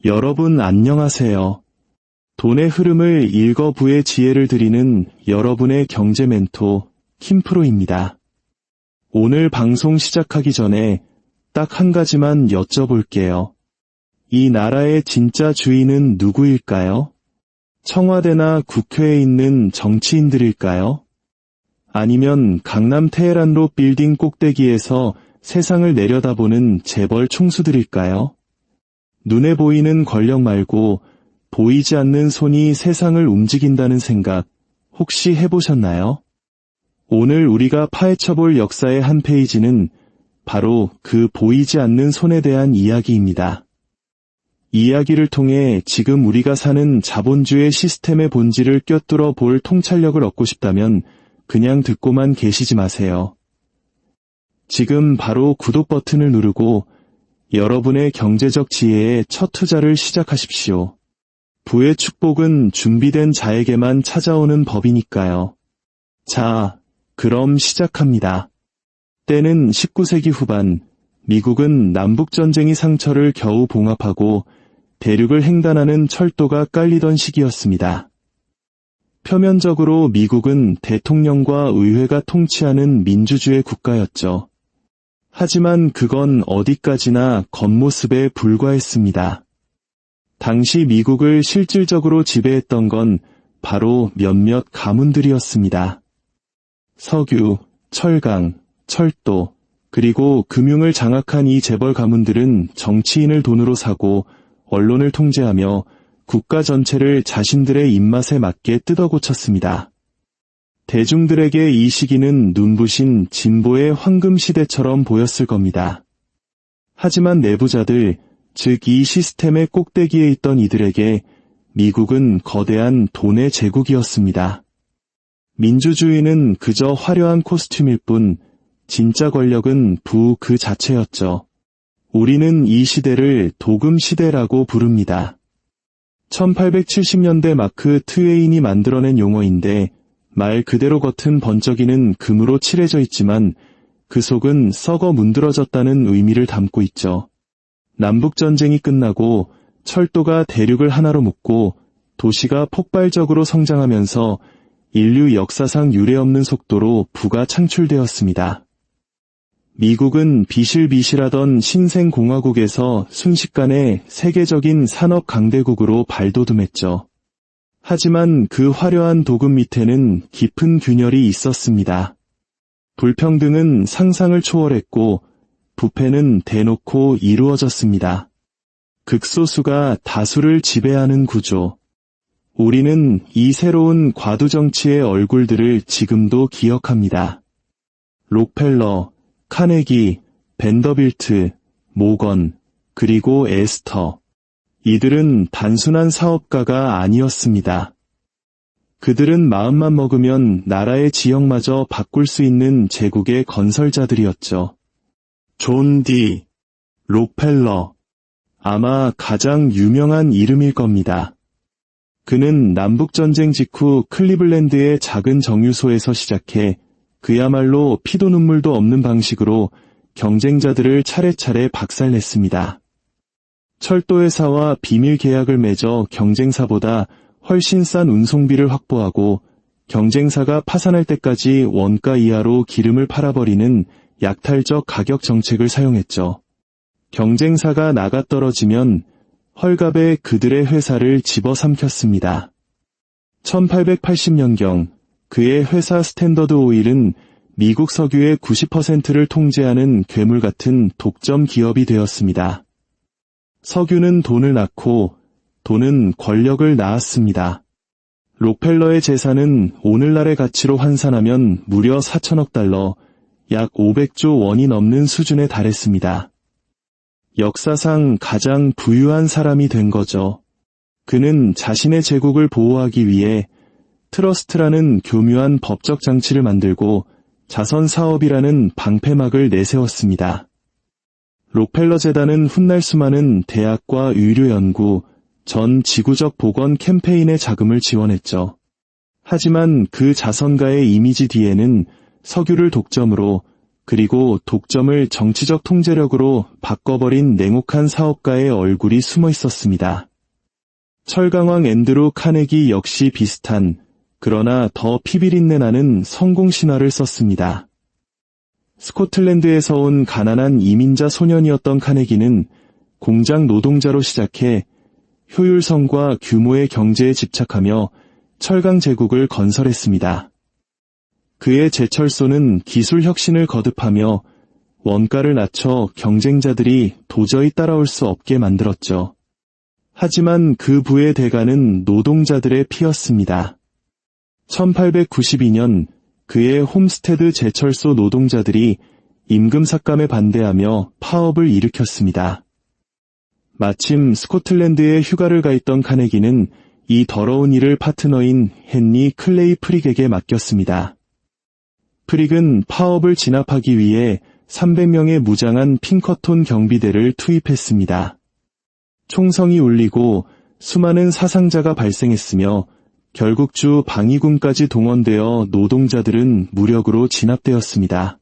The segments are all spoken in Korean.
여러분 안녕하세요. 돈의 흐름을 읽어 부의 지혜를 드리는 여러분의 경제 멘토 김프로입니다. 오늘 방송 시작하기 전에 딱 한 가지만 여쭤볼게요. 이 나라의 진짜 주인은 누구일까요? 청와대나 국회에 있는 정치인들일까요? 아니면 강남 테헤란로 빌딩 꼭대기에서 세상을 내려다보는 재벌 총수들일까요? 눈에 보이는 권력 말고 보이지 않는 손이 세상을 움직인다는 생각 혹시 해보셨나요? 오늘 우리가 파헤쳐볼 역사의 한 페이지는 바로 그 보이지 않는 손에 대한 이야기입니다. 이 이야기를 통해 지금 우리가 사는 자본주의 시스템의 본질을 꿰뚫어 볼 통찰력을 얻고 싶다면 그냥 듣고만 계시지 마세요. 지금 바로 구독 버튼을 누르고 여러분의 경제적 지혜의 첫 투자를 시작하십시오. 부의 축복은 준비된 자에게만 찾아오는 법이니까요. 자, 그럼 시작합니다. 때는 19세기 후반, 미국은 남북전쟁이 상처를 겨우 봉합하고 대륙을 횡단하는 철도가 깔리던 시기였습니다. 표면적으로 미국은 대통령과 의회가 통치하는 민주주의 국가였죠. 하지만 그건 어디까지나 겉모습에 불과했습니다. 당시 미국을 실질적으로 지배했던 건 바로 몇몇 가문들이었습니다. 석유, 철강, 철도, 그리고 금융을 장악한 이 재벌 가문들은 정치인을 돈으로 사고 언론을 통제하며 국가 전체를 자신들의 입맛에 맞게 뜯어고쳤습니다. 대중들에게 이 시기는 눈부신 진보의 황금시대처럼 보였을 겁니다. 하지만 내부자들, 즉 이 시스템의 꼭대기에 있던 이들에게 미국은 거대한 돈의 제국이었습니다. 민주주의는 그저 화려한 코스튬일 뿐 진짜 권력은 부 그 자체였죠. 우리는 이 시대를 도금 시대라고 부릅니다. 1870년대 마크 트웨인이 만들어낸 용어인데 말 그대로 겉은 번쩍이는 금으로 칠해져 있지만 그 속은 썩어 문드러졌다는 의미를 담고 있죠. 남북전쟁이 끝나고 철도가 대륙을 하나로 묶고 도시가 폭발적으로 성장하면서 인류 역사상 유례없는 속도로 부가 창출되었습니다. 미국은 비실비실하던 신생공화국에서 순식간에 세계적인 산업 강대국으로 발돋움했죠. 하지만 그 화려한 도금 밑에는 깊은 균열이 있었습니다. 불평등은 상상을 초월했고 부패는 대놓고 이루어졌습니다. 극소수가 다수를 지배하는 구조. 우리는 이 새로운 과두정치의 얼굴들을 지금도 기억합니다. 록펠러, 카네기, 벤더빌트, 모건, 그리고 에스터. 이들은 단순한 사업가가 아니었습니다. 그들은 마음만 먹으면 나라의 지형마저 바꿀 수 있는 제국의 건설자들이었죠. 존 디. 록펠러. 아마 가장 유명한 이름일 겁니다. 그는 남북전쟁 직후 클리블랜드의 작은 정유소에서 시작해 그야말로 피도 눈물도 없는 방식으로 경쟁자들을 차례차례 박살냈습니다. 철도회사와 비밀 계약을 맺어 경쟁사보다 훨씬 싼 운송비를 확보하고 경쟁사가 파산할 때까지 원가 이하로 기름을 팔아버리는 약탈적 가격 정책을 사용했죠. 경쟁사가 나가떨어지면 헐갑에 그들의 회사를 집어삼켰습니다. 1880년경 그의 회사 스탠더드 오일은 미국 석유의 90%를 통제하는 괴물 같은 독점 기업이 되었습니다. 석유는 돈을 낳고 돈은 권력을 낳았습니다. 록펠러의 재산은 오늘날의 가치로 환산하면 무려 4천억 달러, 약 500조 원이 넘는 수준에 달했습니다. 역사상 가장 부유한 사람이 된 거죠. 그는 자신의 제국을 보호하기 위해 트러스트라는 교묘한 법적 장치를 만들고 자선사업이라는 방패막을 내세웠습니다. 록펠러 재단은 훗날 수많은 대학과 의료연구, 전 지구적 보건 캠페인의 자금을 지원했죠. 하지만 그 자선가의 이미지 뒤에는 석유를 독점으로 그리고 독점을 정치적 통제력으로 바꿔버린 냉혹한 사업가의 얼굴이 숨어 있었습니다. 철강왕 앤드루 카네기 역시 비슷한, 그러나 더 피비린내 나는 성공 신화를 썼습니다. 스코틀랜드에서 온 가난한 이민자 소년이었던 카네기는 공장 노동자로 시작해 효율성과 규모의 경제에 집착하며 철강 제국을 건설했습니다. 그의 제철소는 기술 혁신을 거듭하며 원가를 낮춰 경쟁자들이 도저히 따라올 수 없게 만들었죠. 하지만 그 부의 대가는 노동자들의 피였습니다. 1892년 그의 홈스테드 제철소 노동자들이 임금 삭감에 반대하며 파업을 일으켰습니다. 마침 스코틀랜드에 휴가를 가 있던 카네기는 이 더러운 일을 파트너인 헨리 클레이 프릭에게 맡겼습니다. 프릭은 파업을 진압하기 위해 300명의 무장한 핑커톤 경비대를 투입했습니다. 총성이 울리고 수많은 사상자가 발생했으며 결국 주 방위군까지 동원되어 노동자들은 무력으로 진압되었습니다.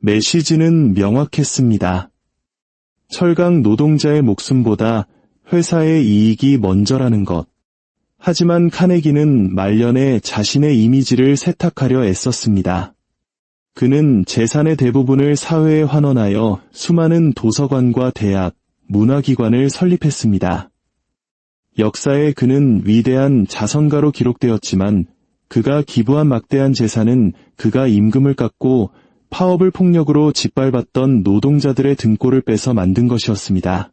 메시지는 명확했습니다. 철강 노동자의 목숨보다 회사의 이익이 먼저라는 것. 하지만 카네기는 말년에 자신의 이미지를 세탁하려 애썼습니다. 그는 재산의 대부분을 사회에 환원하여 수많은 도서관과 대학, 문화기관을 설립했습니다. 역사에 그는 위대한 자선가로 기록되었지만 그가 기부한 막대한 재산은 그가 임금을 깎고 파업을 폭력으로 짓밟았던 노동자들의 등골을 빼서 만든 것이었습니다.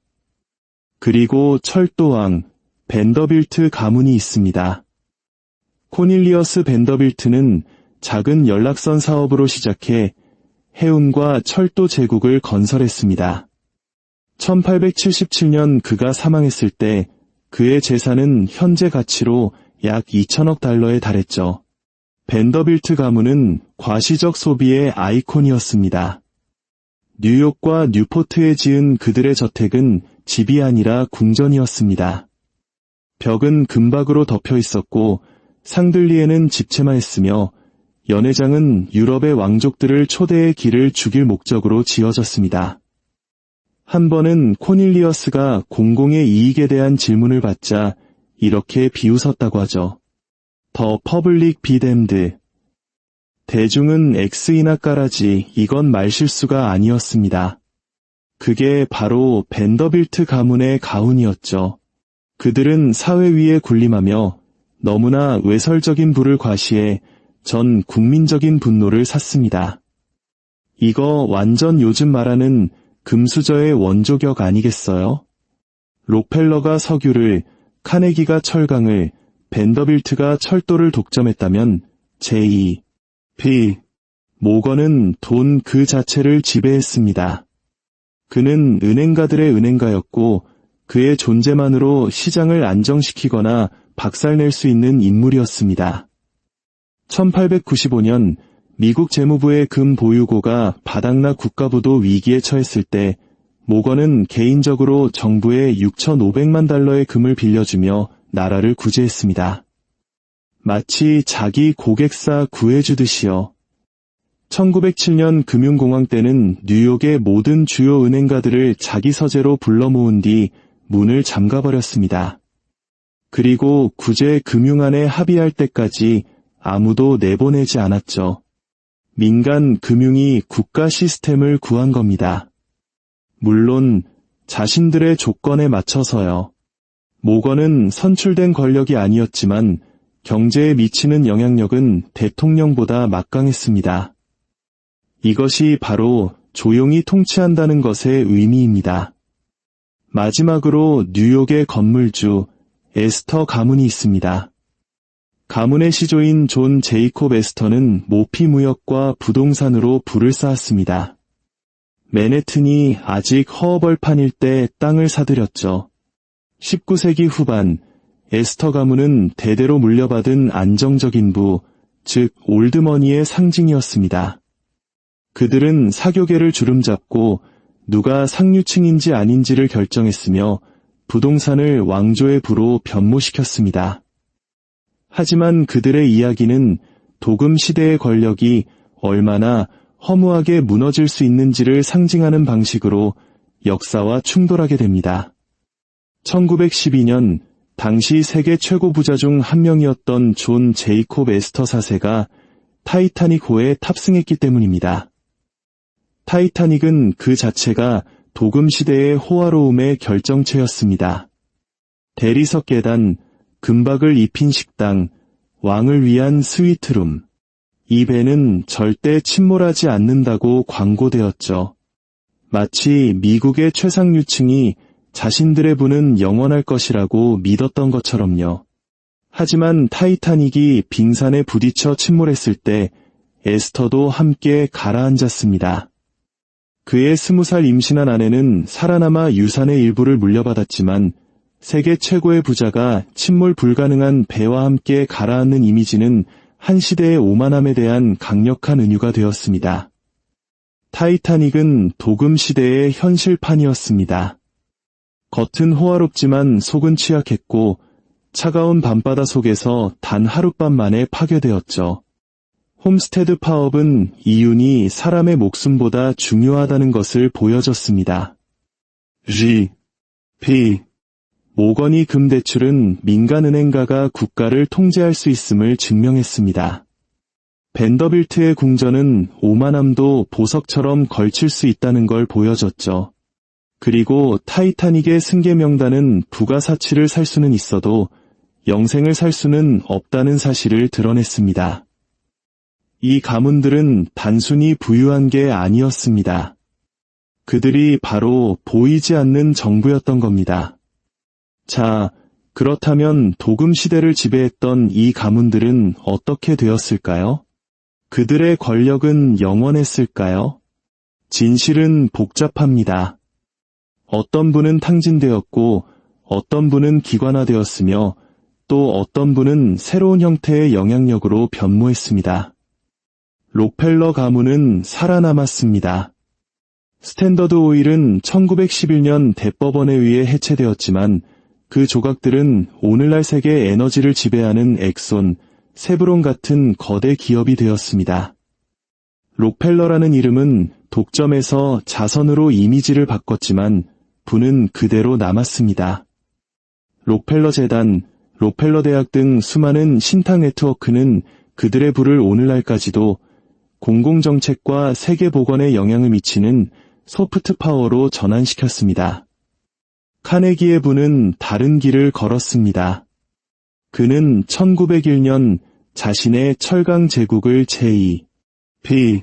그리고 철도왕 벤더빌트 가문이 있습니다. 코닐리어스 벤더빌트는 작은 연락선 사업으로 시작해 해운과 철도 제국을 건설했습니다. 1877년 그가 사망했을 때 그의 재산은 현재 가치로 약 2천억 달러에 달했죠. 벤더빌트 가문은 과시적 소비의 아이콘이었습니다. 뉴욕과 뉴포트에 지은 그들의 저택은 집이 아니라 궁전이었습니다. 벽은 금박으로 덮여 있었고 상들리에는 집채만 했으며 연회장은 유럽의 왕족들을 초대해 길을 죽일 목적으로 지어졌습니다. 한 번은 코닐리어스가 공공의 이익에 대한 질문을 받자 이렇게 비웃었다고 하죠. 더 퍼블릭 비댐드. 대중은 X이나 까라지, 이건 말실수가 아니었습니다. 그게 바로 벤더빌트 가문의 가훈이었죠. 그들은 사회 위에 군림하며 너무나 외설적인 부를 과시해 전 국민적인 분노를 샀습니다. 이거 완전 요즘 말하는 금수저의 원조격 아니겠어요? 록펠러가 석유를, 카네기가 철강을, 벤더빌트가 철도를 독점했다면 J.P. 모건은 돈 그 자체를 지배했습니다. 그는 은행가들의 은행가였고 그의 존재만으로 시장을 안정시키거나 박살낼 수 있는 인물이었습니다. 1895년 미국 재무부의 금 보유고가 바닥나 국가부도 위기에 처했을 때 모건은 개인적으로 정부에 6,500만 달러의 금을 빌려주며 나라를 구제했습니다. 마치 자기 고객사 구해주듯이요. 1907년 금융공황 때는 뉴욕의 모든 주요 은행가들을 자기 서재로 불러 모은 뒤 문을 잠가버렸습니다. 그리고 구제 금융안에 합의할 때까지 아무도 내보내지 않았죠. 민간 금융이 국가 시스템을 구한 겁니다. 물론 자신들의 조건에 맞춰서요. 모건은 선출된 권력이 아니었지만 경제에 미치는 영향력은 대통령보다 막강했습니다. 이것이 바로 조용히 통치한다는 것의 의미입니다. 마지막으로 뉴욕의 건물주 에스터 가문이 있습니다. 가문의 시조인 존 제이콥 에스터는 모피 무역과 부동산으로 부를 쌓았습니다. 맨해튼이 아직 허허벌판일 때 땅을 사들였죠. 19세기 후반 에스터 가문은 대대로 물려받은 안정적인 부, 즉 올드머니의 상징이었습니다. 그들은 사교계를 주름잡고 누가 상류층인지 아닌지를 결정했으며 부동산을 왕조의 부로 변모시켰습니다. 하지만 그들의 이야기는 도금 시대의 권력이 얼마나 허무하게 무너질 수 있는지를 상징하는 방식으로 역사와 충돌하게 됩니다. 1912년 당시 세계 최고 부자 중 한 명이었던 존 제이콥 에스터 4세가 타이타닉호에 탑승했기 때문입니다. 타이타닉은 그 자체가 도금 시대의 호화로움의 결정체였습니다. 대리석 계단, 금박을 입힌 식당, 왕을 위한 스위트룸. 이 배는 절대 침몰하지 않는다고 광고되었죠. 마치 미국의 최상류층이 자신들의 부는 영원할 것이라고 믿었던 것처럼요. 하지만 타이타닉이 빙산에 부딪혀 침몰했을 때 에스터도 함께 가라앉았습니다. 그의 20살 임신한 아내는 살아남아 유산의 일부를 물려받았지만 세계 최고의 부자가 침몰 불가능한 배와 함께 가라앉는 이미지는 한 시대의 오만함에 대한 강력한 은유가 되었습니다. 타이타닉은 도금 시대의 현실판이었습니다. 겉은 호화롭지만 속은 취약했고 차가운 밤바다 속에서 단 하룻밤 만에 파괴되었죠. 홈스테드 파업은 이윤이 사람의 목숨보다 중요하다는 것을 보여줬습니다. P. 모건이 금 대출은 민간은행가가 국가를 통제할 수 있음을 증명했습니다. 벤더빌트의 궁전은 오만함도 보석처럼 걸칠 수 있다는 걸 보여줬죠. 그리고 타이타닉의 승계 명단은 부가 사치를 살 수는 있어도 영생을 살 수는 없다는 사실을 드러냈습니다. 이 가문들은 단순히 부유한 게 아니었습니다. 그들이 바로 보이지 않는 정부였던 겁니다. 자, 그렇다면 도금 시대를 지배했던 이 가문들은 어떻게 되었을까요? 그들의 권력은 영원했을까요? 진실은 복잡합니다. 어떤 분은 탕진되었고 어떤 분은 기관화되었으며 또 어떤 분은 새로운 형태의 영향력으로 변모했습니다. 록펠러 가문은 살아남았습니다. 스탠더드 오일은 1911년 대법원에 의해 해체되었지만 그 조각들은 오늘날 세계 에너지를 지배하는 엑손, 세브론 같은 거대 기업이 되었습니다. 록펠러라는 이름은 독점에서 자선으로 이미지를 바꿨지만 부는 그대로 남았습니다. 록펠러 재단, 록펠러 대학 등 수많은 신탁 네트워크는 그들의 부를 오늘날까지도 공공정책과 세계보건에 영향을 미치는 소프트 파워로 전환시켰습니다. 카네기의 부는 다른 길을 걸었습니다. 그는 1901년 자신의 철강 제국을 J.P.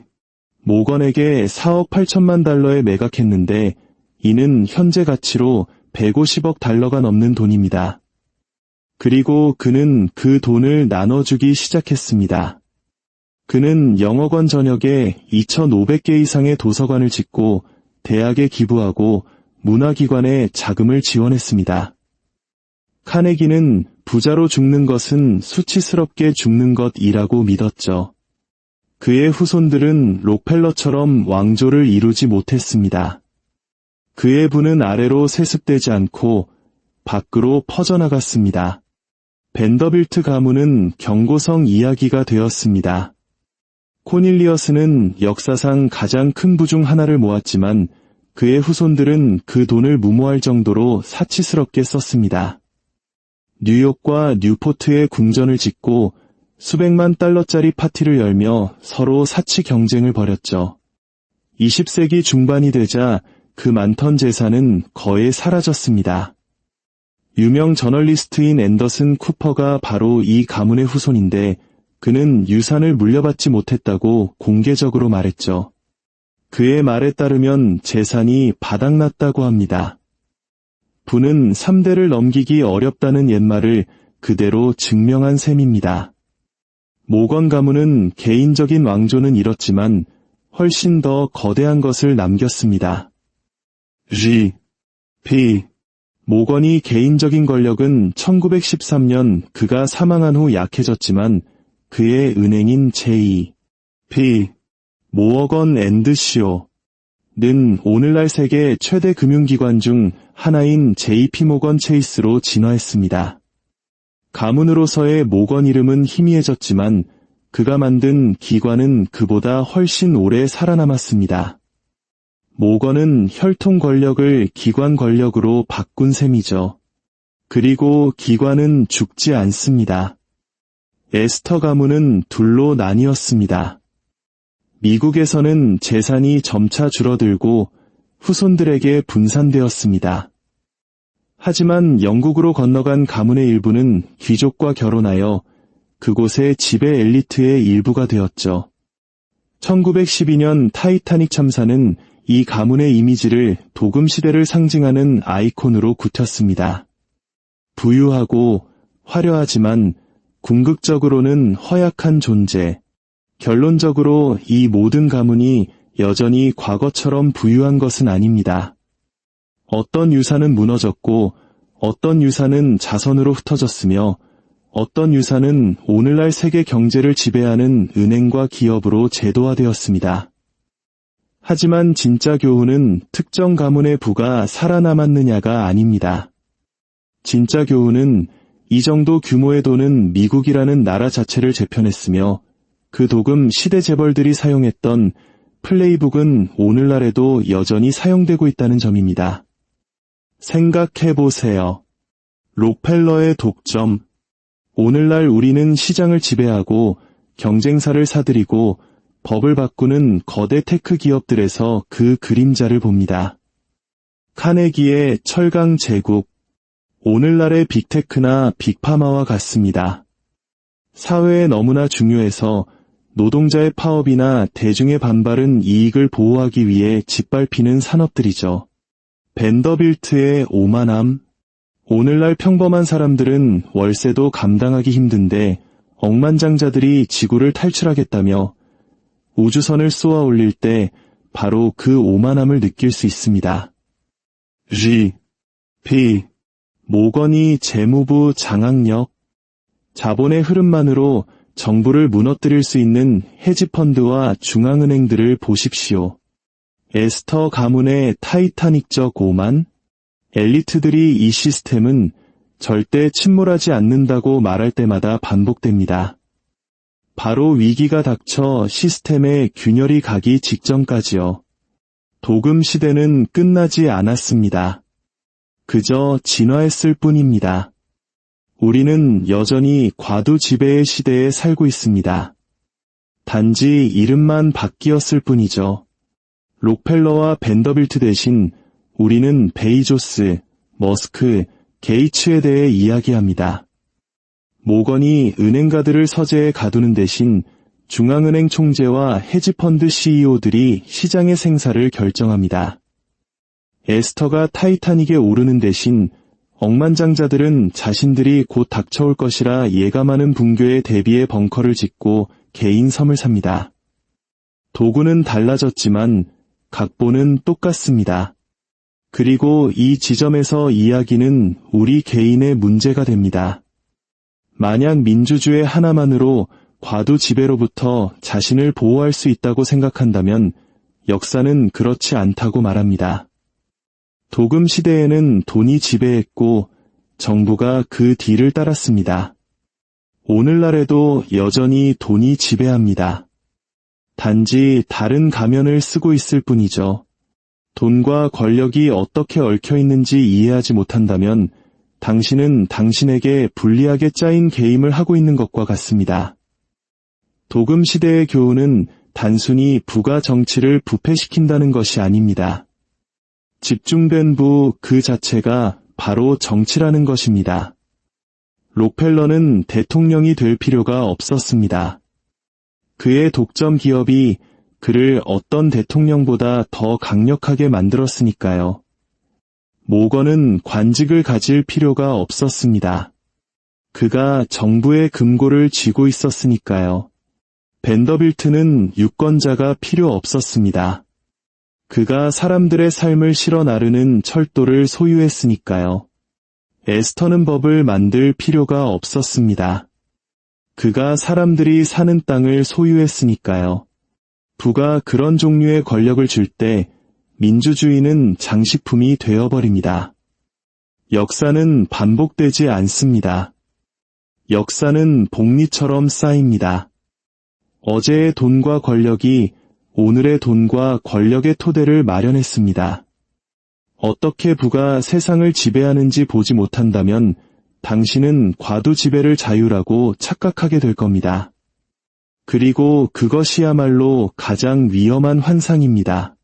모건에게 4억 8천만 달러에 매각했는데 이는 현재 가치로 150억 달러가 넘는 돈입니다. 그리고 그는 그 돈을 나눠주기 시작했습니다. 그는 영어권 전역에 2,500개 이상의 도서관을 짓고 대학에 기부하고 문화기관에 자금을 지원했습니다. 카네기는 부자로 죽는 것은 수치스럽게 죽는 것이라고 믿었죠. 그의 후손들은 록펠러처럼 왕조를 이루지 못했습니다. 그의 부는 아래로 세습되지 않고 밖으로 퍼져나갔습니다. 벤더빌트 가문은 경고성 이야기가 되었습니다. 코닐리어스는 역사상 가장 큰 부 중 하나를 모았지만 그의 후손들은 그 돈을 무모할 정도로 사치스럽게 썼습니다. 뉴욕과 뉴포트에 궁전을 짓고 수백만 달러짜리 파티를 열며 서로 사치 경쟁을 벌였죠. 20세기 중반이 되자 그 많던 재산은 거의 사라졌습니다. 유명 저널리스트인 앤더슨 쿠퍼가 바로 이 가문의 후손인데 그는 유산을 물려받지 못했다고 공개적으로 말했죠. 그의 말에 따르면 재산이 바닥났다고 합니다. 부는 3대를 넘기기 어렵다는 옛말을 그대로 증명한 셈입니다. 모건 가문은 개인적인 왕조는 잃었지만 훨씬 더 거대한 것을 남겼습니다. P. 모건이 개인적인 권력은 1913년 그가 사망한 후 약해졌지만 그의 은행인 J.P. 모어건 앤드 쇼는 오늘날 세계 최대 금융기관 중 하나인 JP 모건 체이스로 진화했습니다. 가문으로서의 모건 이름은 희미해졌지만 그가 만든 기관은 그보다 훨씬 오래 살아남았습니다. 모건은 혈통 권력을 기관 권력으로 바꾼 셈이죠. 그리고 기관은 죽지 않습니다. 에스터 가문은 둘로 나뉘었습니다. 미국에서는 재산이 점차 줄어들고 후손들에게 분산되었습니다. 하지만 영국으로 건너간 가문의 일부는 귀족과 결혼하여 그곳의 지배 엘리트의 일부가 되었죠. 1912년 타이타닉 참사는 이 가문의 이미지를 도금 시대를 상징하는 아이콘으로 굳혔습니다. 부유하고 화려하지만 궁극적으로는 허약한 존재. 결론적으로 이 모든 가문이 여전히 과거처럼 부유한 것은 아닙니다. 어떤 유산은 무너졌고 어떤 유산은 자선으로 흩어졌으며 어떤 유산은 오늘날 세계 경제를 지배하는 은행과 기업으로 제도화되었습니다. 하지만 진짜 교훈은 특정 가문의 부가 살아남았느냐가 아닙니다. 진짜 교훈은 이 정도 규모의 돈은 미국이라는 나라 자체를 재편했으며 그 도금 시대 재벌들이 사용했던 플레이북은 오늘날에도 여전히 사용되고 있다는 점입니다. 생각해보세요. 록펠러의 독점. 오늘날 우리는 시장을 지배하고 경쟁사를 사들이고 법을 바꾸는 거대 테크 기업들에서 그 그림자를 봅니다. 카네기의 철강 제국. 오늘날의 빅테크나 빅파마와 같습니다. 사회에 너무나 중요해서 노동자의 파업이나 대중의 반발은 이익을 보호하기 위해 짓밟히는 산업들이죠. 벤더빌트의 오만함. 오늘날 평범한 사람들은 월세도 감당하기 힘든데 억만장자들이 지구를 탈출하겠다며 우주선을 쏘아 올릴 때 바로 그 오만함을 느낄 수 있습니다. P. 모건이 재무부 장악력. 자본의 흐름만으로 정부를 무너뜨릴 수 있는 헤지펀드와 중앙은행들을 보십시오. 에스터 가문의 타이타닉적 오만. 엘리트들이 이 시스템은 절대 침몰하지 않는다고 말할 때마다 반복됩니다. 바로 위기가 닥쳐 시스템에 균열이 가기 직전까지요. 도금 시대는 끝나지 않았습니다. 그저 진화했을 뿐입니다. 우리는 여전히 과도 지배의 시대에 살고 있습니다. 단지 이름만 바뀌었을 뿐이죠. 록펠러와 벤더빌트 대신 우리는 베이조스, 머스크, 게이츠에 대해 이야기합니다. 모건이 은행가들을 서재에 가두는 대신 중앙은행 총재와 헤지펀드 CEO들이 시장의 생사를 결정합니다. 에스터가 타이타닉에 오르는 대신 억만장자들은 자신들이 곧 닥쳐올 것이라 예감하는 붕괴에 대비해 벙커를 짓고 개인 섬을 삽니다. 도구는 달라졌지만 각본은 똑같습니다. 그리고 이 지점에서 이야기는 우리 개인의 문제가 됩니다. 만약 민주주의 하나만으로 과도 지배로부터 자신을 보호할 수 있다고 생각한다면 역사는 그렇지 않다고 말합니다. 도금 시대에는 돈이 지배했고 정부가 그 뒤를 따랐습니다. 오늘날에도 여전히 돈이 지배합니다. 단지 다른 가면을 쓰고 있을 뿐이죠. 돈과 권력이 어떻게 얽혀 있는지 이해하지 못한다면 당신은 당신에게 불리하게 짜인 게임을 하고 있는 것과 같습니다. 도금 시대의 교훈은 단순히 부가 정치를 부패시킨다는 것이 아닙니다. 집중된 부 그 자체가 바로 정치라는 것입니다. 록펠러는 대통령이 될 필요가 없었습니다. 그의 독점 기업이 그를 어떤 대통령보다 더 강력하게 만들었으니까요. 모건은 관직을 가질 필요가 없었습니다. 그가 정부의 금고를 쥐고 있었으니까요. 벤더빌트는 유권자가 필요 없었습니다. 그가 사람들의 삶을 실어 나르는 철도를 소유했으니까요. 에스터는 법을 만들 필요가 없었습니다. 그가 사람들이 사는 땅을 소유했으니까요. 부가 그런 종류의 권력을 줄 때 민주주의는 장식품이 되어버립니다. 역사는 반복되지 않습니다. 역사는 복리처럼 쌓입니다. 어제의 돈과 권력이 오늘의 돈과 권력의 토대를 마련했습니다. 어떻게 부가 세상을 지배하는지 보지 못한다면 당신은 과도지배를 자유라고 착각하게 될 겁니다. 그리고 그것이야말로 가장 위험한 환상입니다.